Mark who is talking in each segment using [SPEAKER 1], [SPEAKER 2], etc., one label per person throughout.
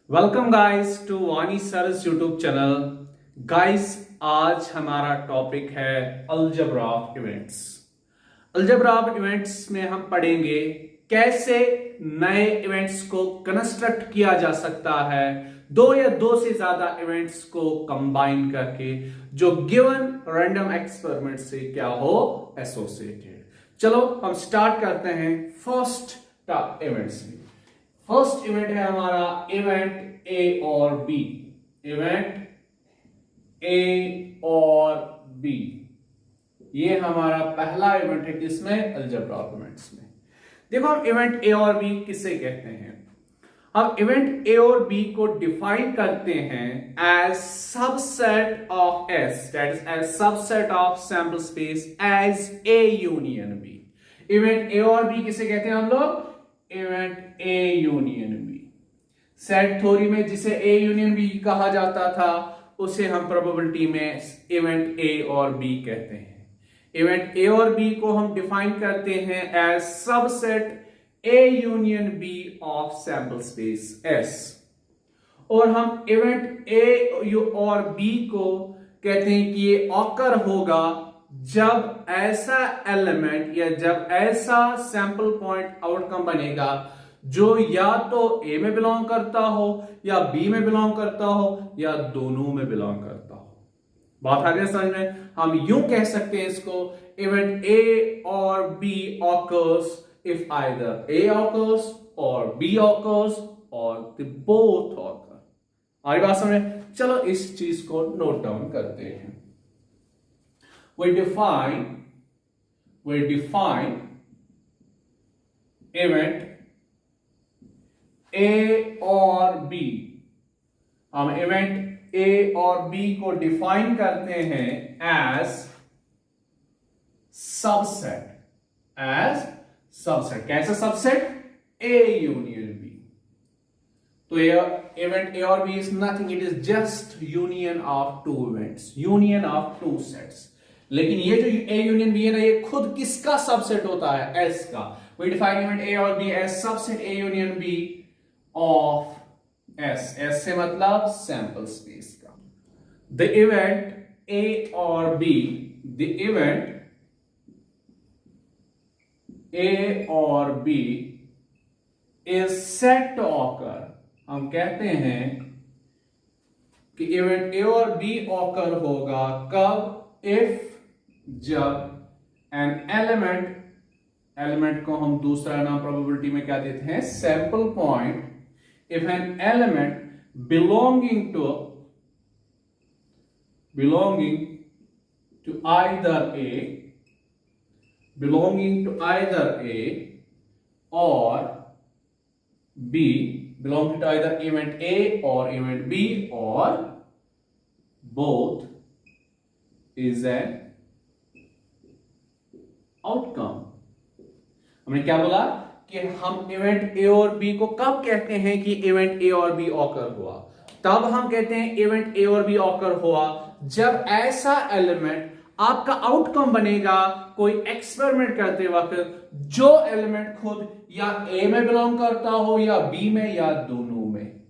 [SPEAKER 1] Welcome guys to वानी sirs YouTube channel. Guys आज हमारा टॉपिक है algebra of events. Algebra of events में हम पढ़ेंगे कैसे नए इवेंट्स को कंस्ट्रक्ट किया जा सकता है, दो या दो से ज्यादा इवेंट्स को कंबाइन करके जो गिवन रैंडम एक्सपेरिमेंट से क्या हो एसोसिएटेड। चलो हम स्टार्ट करते हैं फर्स्ट इवेंट से। फर्स्ट इवेंट है हमारा इवेंट ए और बी। इवेंट ए और बी ये हमारा पहला इवेंट है किसमें? अलजेब्रा ऑफ इवेंट्स में। देखो हम इवेंट ए और बी किसे कहते हैं। हम इवेंट ए और बी को डिफाइन करते हैं as subset of S, that is as subset of sample space as A union B. Event A और बी किसे कहते हैं हम लोग? Event A union B. Set theory में जिसे ए यूनियन बी कहा जाता था उसे हम प्रोबेबिलिटी में इवेंट ए और बी कहते हैं। इवेंट ए और बी को हम डिफाइन करते हैं as subset A union B of sample space S. और हम इवेंट ए और बी को कहते हैं कि ये ऑकर होगा जब ऐसा एलिमेंट या जब ऐसा सैंपल पॉइंट आउटकम बनेगा जो या तो ए में बिलोंग करता हो या बी में बिलोंग करता हो या दोनों में बिलोंग करता हो। बात आ गई समझ में? हम यूं कह सकते हैं इसको, इवेंट ए और B occurs if either A occurs और बी ऑकर्स और द बोथ ऑकर। आ गई बात समझ में? चलो इस चीज को नोट डाउन करते हैं। We define event A और B। हम इवेंट A और B को डिफाइन करते हैं एज सबसेट। कैसा सबसेट? A union B। तो इवेंट A और B is nothing, it is just union of two events, union of two sets. लेकिन ये जो ए यूनियन बी है ना, ये खुद किसका सबसेट होता है? एस का। वी डिफाइन इवेंट ए और B as subset A union B of S. S से मतलब सैंपल स्पेस का। द इवेंट ए और बी, द इवेंट ए और B is set to occur. हम कहते हैं कि इवेंट ए और बी ऑकर होगा कब? इफ जब एन एलिमेंट को हम दूसरा नाम प्रोबेबिलिटी में क्या देते हैं? Sample point. If an element belonging to either A और B, belonging to either event A or event B or both is an outcome। हमने क्या बोला कि हम इवेंट ए और बी को कब कहते हैं कि इवेंट ए और बी ऑकर हुआ? तब हम कहते हैं इवेंट ए और बी ऑकर हुआ जब ऐसा एलिमेंट आपका आउटकम बनेगा कोई एक्सपेरिमेंट करते वक्त जो एलिमेंट खुद या ए में बिलोंग करता हो या बी में या दोनों में।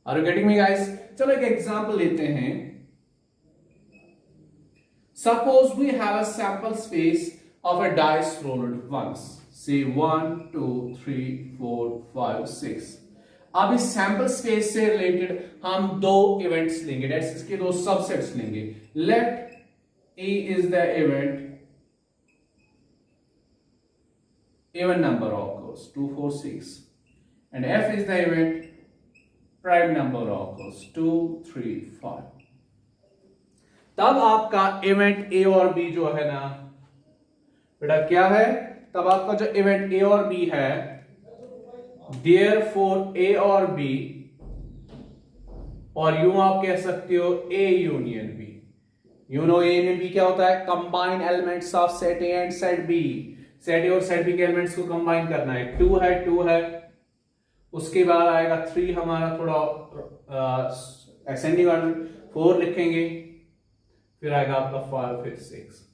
[SPEAKER 1] Are you getting me guys? चलो एक एग्जांपल लेते हैं। Suppose we have a sample space of a dice rolled once, say 1 2 3 4 5 6। अब इस सैंपल स्पेस से रिलेटेड हम दो इवेंट्स लेंगे, दैट्स इसके दो सबसेट्स लेंगे। Let A is the even number occurs 2 4 6 and F is the event prime number occurs 2 3 5। तब आपका इवेंट ए और बी जो है ना बेटा क्या है? तब आपका जो इवेंट ए और बी है, देयरफॉर ए और बी, और यूं आप कह सकते हो A union B. You know A union B क्या होता है? Combine elements of set A and set B. Set A और सेट बी के एलिमेंट्स को कंबाइन करना है। 2 है, उसके बाद आएगा 3, हमारा थोड़ा असेंडिंग ऑर्डर, 4 लिखेंगे, फिर आएगा आपका 5, फिर 6।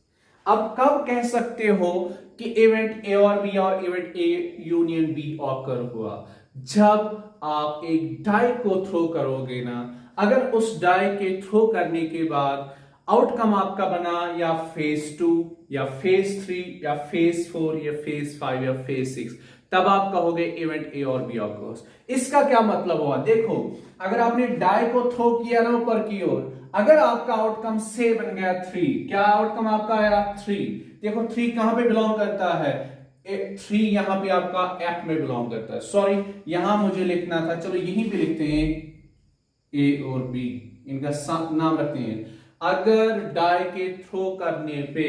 [SPEAKER 1] अब कब कह सकते हो कि इवेंट ए और बी और event A union B occur हुआ? जब आप एक डाई को थ्रो करोगे ना, अगर उस डाई के थ्रो करने के बाद आउटकम आपका बना या फेज 2 या फेज 3 या फेज 4 या फेज 5 या फेज 6, तब आप कहोगे इवेंट ए और बी ऑकर्स। इसका क्या मतलब हुआ? देखो, अगर आपने डाई को थ्रो किया ना ऊपर की ओर, अगर आपका आउटकम से बन गया 3, क्या आउटकम आपका आया 3? देखो 3 कहां पे बिलोंग करता है? 3 यहां पे आपका एफ में बिलोंग करता है। सॉरी, यहां मुझे लिखना था, चलो यहीं पे लिखते हैं ए और बी, इनका नाम रखते हैं। अगर डाई के थ्रो करने पे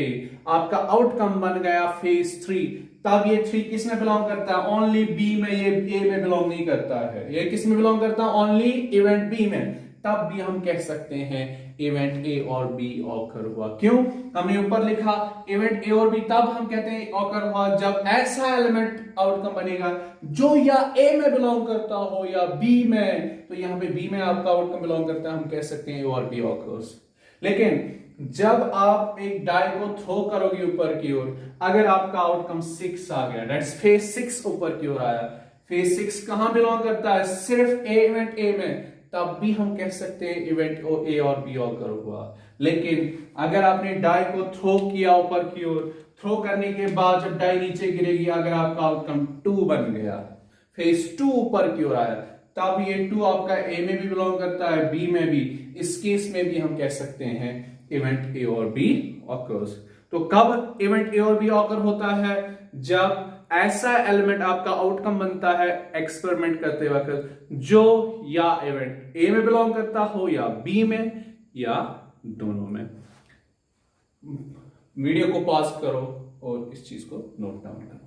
[SPEAKER 1] आपका आउटकम बन गया फेज 3, तब ये 3 किस में बिलोंग करता है? ओनली बी में, ये ए में बिलोंग नहीं करता है। ये किस में बिलोंग करता है? ओनली इवेंट बी में। तब भी हम कह सकते हैं इवेंट ए और बी ऑकर हुआ। क्यों? हमने ऊपर लिखा इवेंट ए और बी, तब हम कहते हैं ऑकर हुआ जब ऐसा एलिमेंट आउटकम बनेगा जो या ए में बिलोंग करता हो या बी में। तो यहां पे बी में आपका आउटकम बिलोंग करता है, हम कह सकते हैं ए और बी ऑकर्स। लेकिन जब आप एक डाई को थ्रो करोगे ऊपर की ओर, अगर आपका आउटकम 6 आ गया, दैट्स फेज 6 ऊपर की ओर आया, फेज 6 कहां बिलोंग करता है? सिर्फ इवेंट ए में, तब भी हम कह सकते हैं इवेंट ए और बी ऑकर हुआ। लेकिन अगर आपने डाई को थ्रो किया ऊपर की ओर, थ्रो करने के बाद जब डाई नीचे गिरेगी, अगर आपका आउटकम 2 बन गया, फेज 2 ऊपर की ओर आया, तब ये 2 आपका ए में भी बिलोंग करता है, बी में भी। इस केस में भी हम कह सकते हैं इवेंट ए और बी ऑकर्स। तो कब इवेंट ए और बी ऑकर होता है? जब ऐसा एलिमेंट आपका आउटकम बनता है एक्सपेरिमेंट करते वक्त जो या इवेंट ए में बिलोंग करता हो या बी में या दोनों में। वीडियो को पॉज करो और इस चीज को नोट डाउन करो।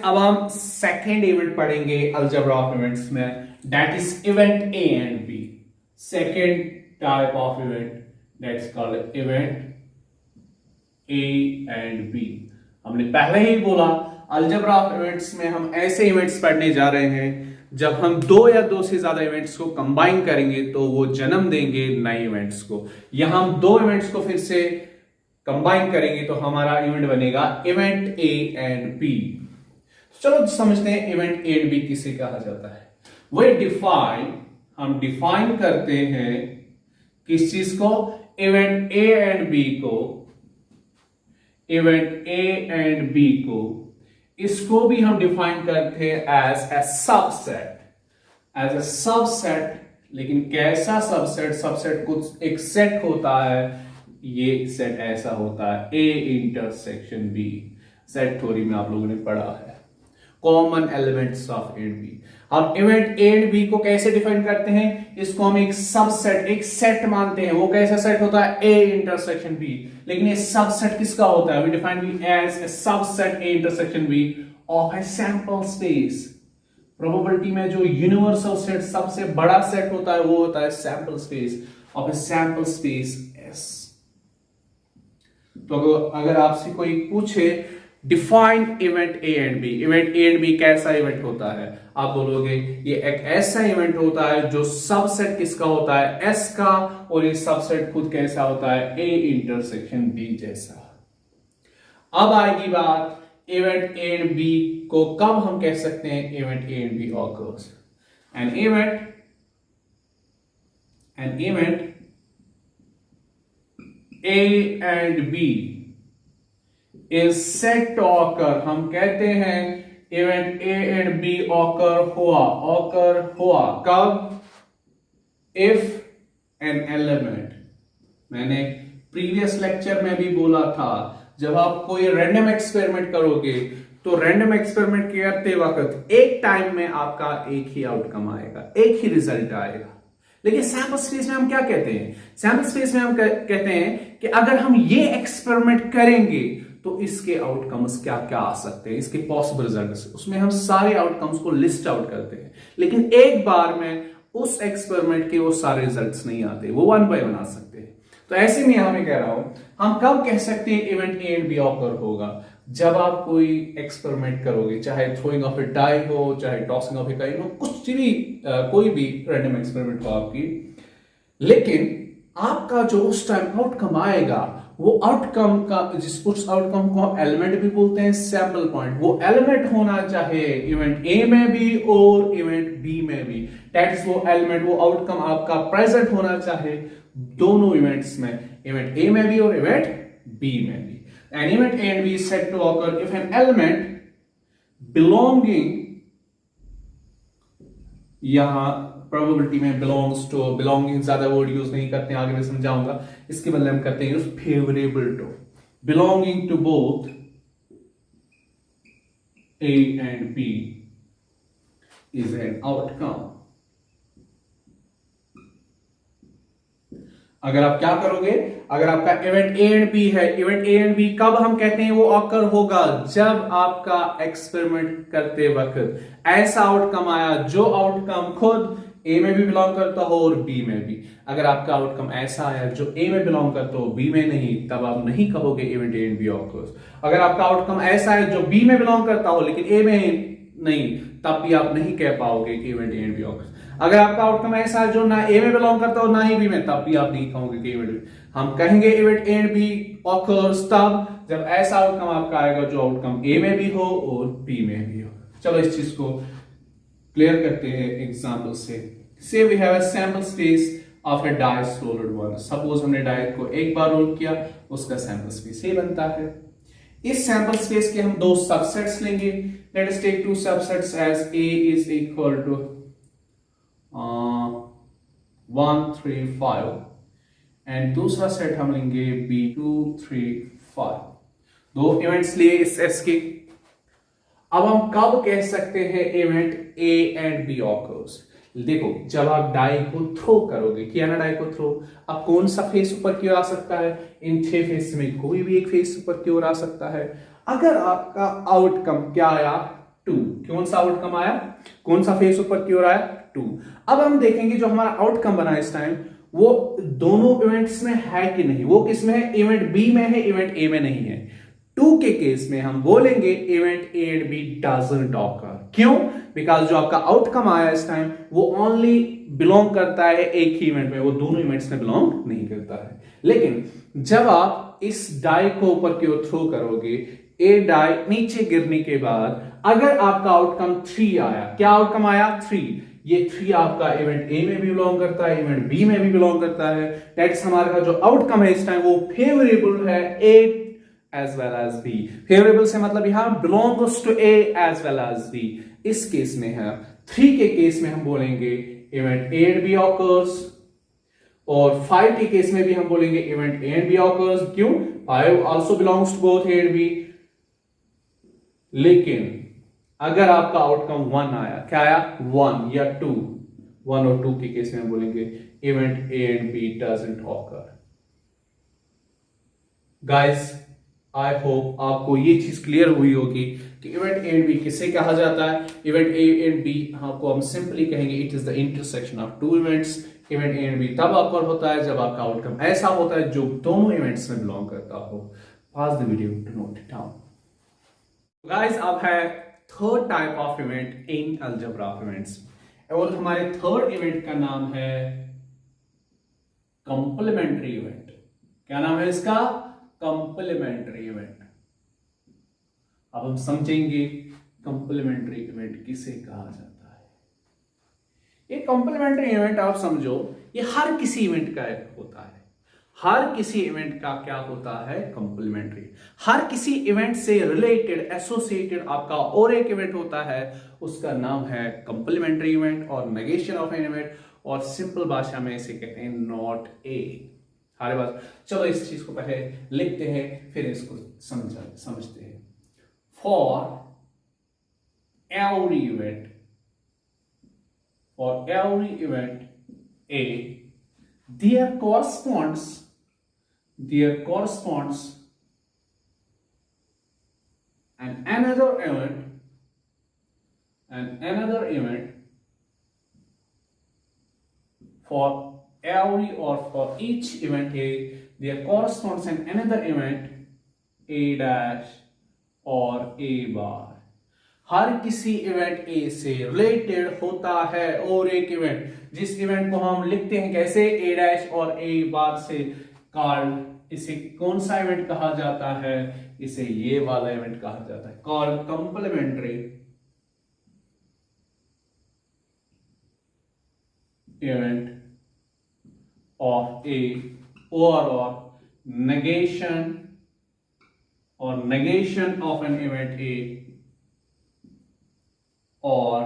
[SPEAKER 1] अब हम सेकेंड इवेंट पढ़ेंगे अलजेब्रा ऑफ इवेंट्स में, that is event A and B. Second type of event that's called event A and B. हमने पहले ही बोला अलजेब्रा ऑफ इवेंट्स में हम ऐसे इवेंट्स पढ़ने जा रहे हैं जब हम 2 या 2 से ज्यादा इवेंट्स को कंबाइन करेंगे तो वो जन्म देंगे नए इवेंट्स को। यहां हम 2 इवेंट्स को फिर से कंबाइन करेंगे तो हमारा इवेंट बनेगा इवेंट ए एंड बी। चलो समझते हैं इवेंट ए एंड बी किसे कहा जाता है। हम डिफाइन करते हैं किस चीज को? इवेंट ए एंड बी को, इवेंट ए एंड बी को, इसको भी हम डिफाइन करते हैं as a subset, as a subset. लेकिन कैसा सबसेट? सबसेट कुछ एक सेट होता है, ये सेट ऐसा होता है A intersection B. Set theory में आप लोगों ने पढ़ा है, common elements of A and B. हम इवेंट ए एंड बी को कैसे डिफाइन करते हैं? इसको हम एक सबसेट, एक सेट मानते हैं। वो कैसा सेट होता है? A intersection B. लेकिन ये सबसेट किसका होता है? We define B as a subset A intersection B of a sample space. Probability में जो यूनिवर्सल सेट सबसे बड़ा सेट होता है वो होता है sample space of a sample space S. तो अगर आपसे कोई पूछे define event A and B, event A and B कैसा इवेंट होता है, आप बोलोगे ये एक ऐसा इवेंट होता है जो सबसेट किसका होता है? एस का, और ये सबसेट खुद कैसा होता है? ए इंटरसेक्शन बी जैसा। अब आएगी बात इवेंट ए एंड बी को कब हम कह सकते हैं event A and B occurs. An event A and B is said to occur, हम कहते हैं event A and B occur हुआ कब? इफ एन एलिमेंट, मैंने प्रीवियस लेक्चर में भी बोला था, जब आप कोई रैंडम एक्सपेरिमेंट करोगे तो रैंडम एक्सपेरिमेंट करते वक्त एक टाइम में आपका एक ही आउटकम आएगा, एक ही रिजल्ट आएगा। लेकिन सैंपल स्पेस में हम क्या कहते हैं? सैंपल स्पेस में हम कहते हैं कि अगर हम ये एक्सपेरिमेंट करेंगे तो इसके आउटकम्स क्या क्या आ सकते हैं, इसके पॉसिबल रिजल्ट्स, उसमें हम सारे आउटकम्स को लिस्ट आउट करते हैं। लेकिन एक बार में उस एक्सपेरिमेंट के वो सारे रिजल्ट्स नहीं आते, वो 1 बाय 1 आ सकते हैं। तो ऐसे में मैं कह रहा हूं, हम कब कह सकते हैं event A and B occur होगा? जब आप कोई एक्सपेरिमेंट करोगे, चाहे थ्रोइंग ऑफ ए डाई हो, चाहे टॉसिंग ऑफ ए कॉइन हो, कुछ भी कोई भी रैंडम एक्सपेरिमेंट हो आपकी, लेकिन आपका जो उस टाइम आउटकम आएगा वो आउटकम का उस आउटकम को हम एलिमेंट भी बोलते हैं, सैंपल पॉइंट। वो एलिमेंट होना चाहे इवेंट ए में भी और इवेंट बी में भी, दैट इज वो एलिमेंट, वो आउटकम आपका प्रेजेंट होना चाहे दोनों इवेंट्स में, इवेंट ए में भी और इवेंट बी में भी। An event A and B is said to occur if an element belonging, यहां प्रोबेबिलिटी में बिलोंग्स टू, बिलोंगिंग ज्यादा वर्ड यूज नहीं करते हैं, आगे मैं समझाऊंगा, इसके बदले हम करते हैं use favourable to, belonging to both A and B is an outcome. अगर आप क्या करोगे, अगर आपका इवेंट ए एंड बी है, इवेंट ए एंड बी कब हम कहते हैं वो ऑकर होगा, जब आपका एक्सपेरिमेंट करते वक्त ऐसा आउटकम आया जो आउटकम खुद ए में भी बिलोंग करता हो और बी में भी। अगर आपका आउटकम ऐसा आया जो ए में बिलोंग करता हो बी में नहीं, तब आप नहीं कहोगे event A and B occurs. अगर आपका आउटकम ऐसा है जो बी में बिलोंग करता हो लेकिन ए में नहीं, तब भी आप नहीं कह पाओगे कि event A and B occurs. अगर आपका आउटकम ऐसा है जो ना ए में बिलोंग करता हो ना ही बी में, तब भी आप नहीं कहोगे कि इवेंट बी। हम कहेंगे event A and B occurs तब जब ऐसा आउटकम आपका आएगा जो आउटकम ए में भी हो और बी में भी हो। चलो इस चीज को क्लियर करते हैं एग्जांपल से। Say we have a sample space of a dice rolled one. Suppose हमने डाई को एक बार रोल किया, उसका सैंपल स्पेस ये बनता है। इस सैंपल स्पेस के हम दो सबसेट्स लेंगे। Let us take two subsets as A is equal to 1 3 5 and दूसरा सेट हम लेंगे b 2 3 5। दो इवेंट्स लिए इस एस के। अब हम कब कह सकते हैं event A and B occurs? देखो, जब आप डाई को थ्रो करोगे, किया ना डाई को थ्रो, अब कौन सा फेस ऊपर की ओर आ सकता है? इन 6 फेस में कोई भी एक फेस ऊपर की ओर आ सकता है। अगर आपका आउटकम क्या आया? 2। कौन सा आउटकम आया? कौन सा फेस ऊपर की ओर आया? 2। अब हम देखेंगे जो हमारा आउटकम बना इस टाइम वो दोनों इवेंट्स में है कि नहीं। वो किस में है? इवेंट बी में है, इवेंट ए में नहीं है। 2 के केस में हम बोलेंगे event A and B doesn't occur. क्यों? बिकॉज जो आपका आउटकम आया इस टाइम वो ओनली बिलोंग करता है एक ही इवेंट में, वो दोनों इवेंट्स में बिलोंग नहीं करता है। लेकिन जब आप इस डाई को ऊपर की ओर थ्रो करोगे, ए डाई नीचे गिरने के बाद अगर आपका आउटकम 3 आया, क्या आउटकम आया? 3। ये 3 आपका इवेंट ए में भी बिलोंग करता है, इवेंट बी में भी बिलोंग करता है। दैट्स हमारा जो आउटकम है इस टाइम वो फेवरेबल है ए as well as B। Favourable से मतलब यहां belongs to A as well as B। इस केस में है 3 के केस में हम बोलेंगे event A and B occurs, और 5 के केस में भी हम बोलेंगे event A and B occurs। क्यों? 5 also belongs to both A and B। लेकिन अगर आपका आउटकम 1 आया, क्या आया? 1 या 2, 1 और 2 के केस में हम बोलेंगे event A and B doesn't occur। Guys, I hope आपको ये चीज क्लियर हुई होगी कि इवेंट ए एंड बी किसे कहा जाता है। इवेंट ए एंड बी को हम सिंपली कहेंगे it is the intersection of 2 events. Event A and B तब ऑकर होता है जब आपका आउटकम ऐसा होता है जो दोनों इवेंट्स में बिलोंग करता हो। Pause the video to note it down. Guys, अब है third type of event in algebra of events, और हमारे थर्ड इवेंट का नाम है कंप्लीमेंट्री इवेंट। क्या नाम है इसका? Complementary event. अब हम समझेंगे कंप्लीमेंट्री इवेंट किसे कहा जाता है। ये कंप्लीमेंट्री इवेंट आप समझो, ये हर किसी इवेंट का होता है। हर किसी इवेंट का क्या होता है? कंप्लीमेंट्री। हर किसी इवेंट से रिलेटेड एसोसिएटेड आपका और एक इवेंट होता है, उसका नाम है कंप्लीमेंट्री इवेंट और नेगेशन ऑफ एन इवेंट, और सिंपल भाषा में इसे कहते हैं नॉट ए। हमारे पास, चलो इस चीज को पहले लिखते हैं फिर इसको समझते हैं। For every event A, there corresponds and another event for every or for each event A, there corresponds an another event A dash or A bar। हर किसी इवेंट A से रिलेटेड होता है और एक इवेंट, जिस इवेंट को हम लिखते हैं कैसे? A डैश और A बार से, कॉल्ड इसे कौन सा इवेंट कहा जाता है? इसे ये वाला इवेंट कहा जाता है, कॉल्ड कंप्लीमेंट्री इवेंट ऑफ ए, और negation of an event A or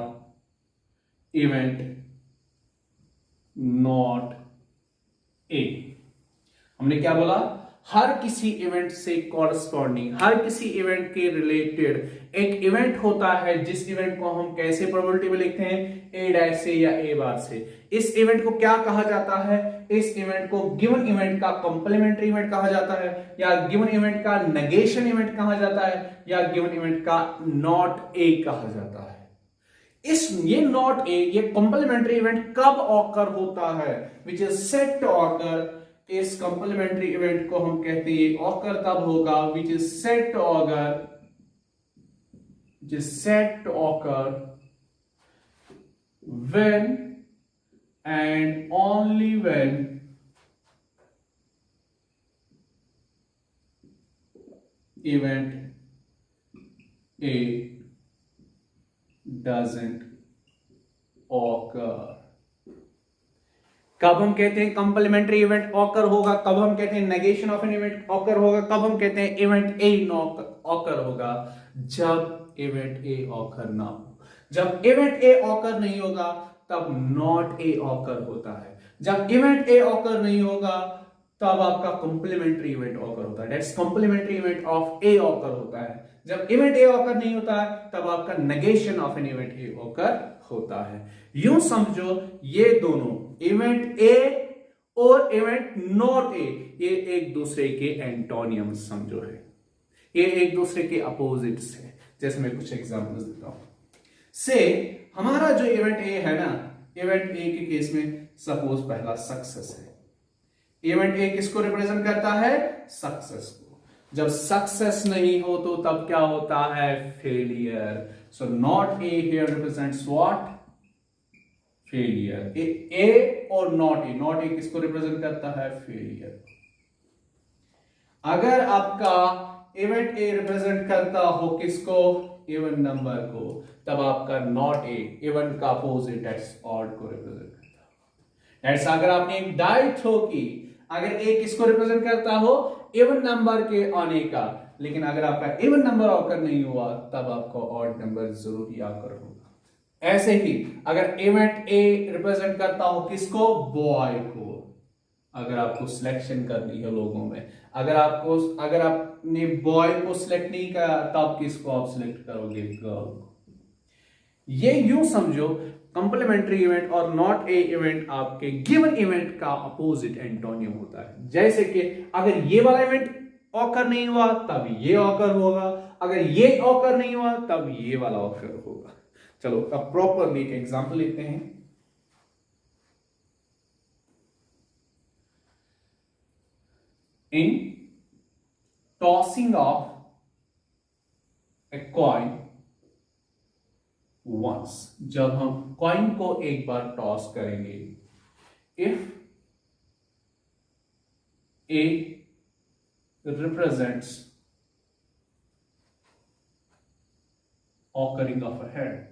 [SPEAKER 1] event not A। हमने क्या बोला? हर किसी इवेंट से कॉरस्पॉन्डिंग, हर किसी इवेंट के रिलेटेड एक इवेंट होता है, जिस इवेंट को हम कैसे प्रोबेबिलिटी में लिखते हैं? ए डैश से या ए बार से। इस इवेंट को क्या कहा जाता है? इस इवेंट को गिवन इवेंट का कंप्लीमेंट्री इवेंट कहा जाता है, या गिवन इवेंट का नेगेशन इवेंट कहा जाता है, या गिवन इवेंट का नॉट ए कहा जाता है। ये नॉट ए, ये कंप्लीमेंट्री इवेंट कब ऑकर होता है? Which is set to occur. इस कंप्लीमेंट्री इवेंट को हम कहते हैं ऑकर तब होगा which is set to occur, when and only when event A doesn't occur। कब हम कहते हैं कंप्लीमेंट्री इवेंट ऑकर होगा? कब हम कहते हैं negation of an event occur होगा? कब हम कहते हैं इवेंट ए ऑकर होगा? जब इवेंट ए ऑकर ना हो। जब इवेंट ए ऑकर नहीं होगा तब नॉट ए ऑकर होता है। जब इवेंट ए ऑकर नहीं होगा तब आपका कंप्लीमेंट्री इवेंट ऑकर होता है, that's complementary event of A occur होता है। जब इवेंट ए ऑकर नहीं होता है तब आपका negation of N event A occur होता है। यूं समझो ये दोनों इवेंट ए और इवेंट नॉट ए, ये एक दूसरे के एंटोनियम्स समझो है, ये एक दूसरे के अपोजिट्स है। जैसे मैं कुछ एग्जांपल्स देता हूं। से हमारा जो इवेंट ए है ना, इवेंट ए के केस में सपोज पहला सक्सेस है। इवेंट ए किसको रिप्रेजेंट करता है? सक्सेस को। जब सक्सेस नहीं हो तो तब क्या होता है? Failure. So not A here represents what? Failure. A और नॉट ए, नॉट ए किसको रिप्रेजेंट करता है? फेलियर। अगर आपका इवेंट ए रिप्रेजेंट करता हो किसको? इवन नंबर को, तब आपका नॉट ए इवन का अपोजिट ऑड को रिप्रेजेंट करता है। दैट्स अगर आपने एक डाई थ्रो की, अगर ए किसको रिप्रेजेंट करता हो? इवन नंबर के आने का, लेकिन अगर आपका इवन नंबर ऑकर नहीं हुआ तब आपका ऑड नंबर जरूर ही आकर होगा। ऐसे ही अगर इवेंट ए रिप्रेजेंट करता हो किसको? बॉय को। अगर आपको सिलेक्शन करनी है लोगों में, अगर आपने बॉय को सिलेक्ट नहीं करा तब किसको आप सिलेक्ट करोगे? गर्ल को। ये यूं समझो कंप्लीमेंट्री इवेंट और नॉट ए इवेंट आपके गिवन इवेंट का अपोजिट एंटोनियम होता है। जैसे कि अगर ये वाला इवेंट ऑकर नहीं हुआ तब ये ऑकर होगा, अगर ये ऑकर नहीं हुआ तब ये वाला ऑकर होगा। चलो अब प्रॉपरली एक एग्जांपल लेते हैं। In tossing of a coin once, जब हम कॉइन को एक बार टॉस करेंगे, if A represents occurring of a head,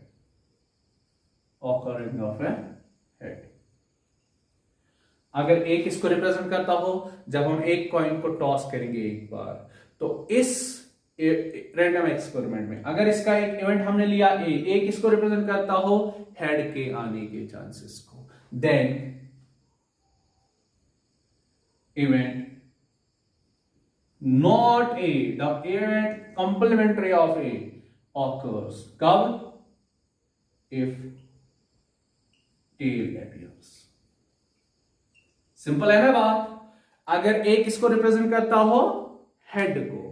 [SPEAKER 1] अगर एक इसको रिप्रेजेंट करता हो, जब हम एक कॉइन को टॉस करेंगे एक बार, तो इस रैंडम एक्सपेरिमेंट में अगर इसका एक इवेंट हमने लिया ए किसको रिप्रेजेंट करता हो? हेड के आने के चांसेस को, then event not A, the event complementary of A occurs कब? If tail appears. सिंपल है ना बात? अगर ए किसको रिप्रेजेंट करता हो? हेड को।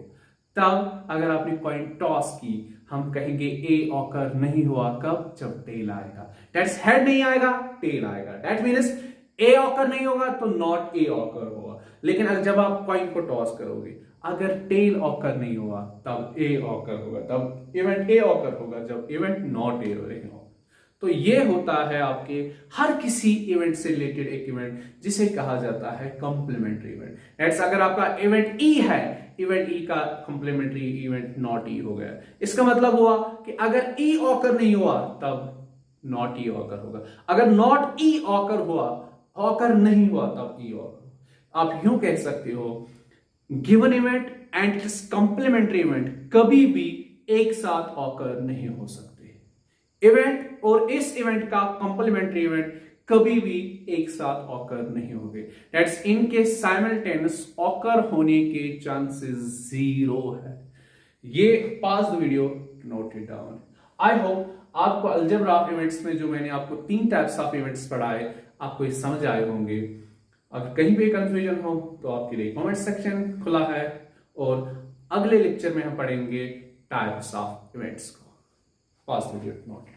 [SPEAKER 1] तब अगर आपने कॉइन टॉस की, हम कहेंगे ए ऑकर नहीं हुआ कब? जब टेल आएगा। दैट्स हेड नहीं आएगा, टेल आएगा। दैट मीन्स ए ऑकर नहीं होगा तो नॉट ए ऑकर होगा। लेकिन अगर जब आप कॉइन को टॉस करोगे, अगर टेल ऑकर नहीं हुआ तब ए ऑकर होगा, तब इवेंट ए ऑकर होगा जब इवेंट नॉट ए होगा। तो ये होता है आपके हर किसी इवेंट से रिलेटेड एक इवेंट जिसे कहा जाता है कंप्लीमेंट्री इवेंट। दैट्स अगर आपका इवेंट ई है, इवेंट ई का कंप्लीमेंट्री इवेंट नॉट ई हो गया। इसका मतलब हुआ कि अगर ई ऑकर नहीं हुआ तब नॉट ई ऑकर होगा, अगर नॉट ई ऑकर हुआ, ऑकर नहीं हुआ तब ई ऑकर। आप यूं कह सकते हो given event and it's complementary event कभी भी एक साथ ऑकर नहीं हो सकते। इवेंट और इस इवेंट का कंप्लीमेंट्री इवेंट कभी भी एक साथ ऑकर नहीं होंगे। दैट्स इनके साइमल्टेनियस ऑकर होने के चांसेस 0 है। ये pause the video, note it down. I hope आपको अलजेब्रा ऑफ इवेंट्स में जो मैंने आपको 3 टाइप्स ऑफ इवेंट्स पढ़ाए आपको ये समझ आए होंगे। अगर कहीं भी कंफ्यूजन हो तो आपके लिए कमेंट सेक्शन खुला है और अगले लेक्चर में हम पढ़ेंगे टाइप्स ऑफ इवेंट्स को। पास वीडियो नोट।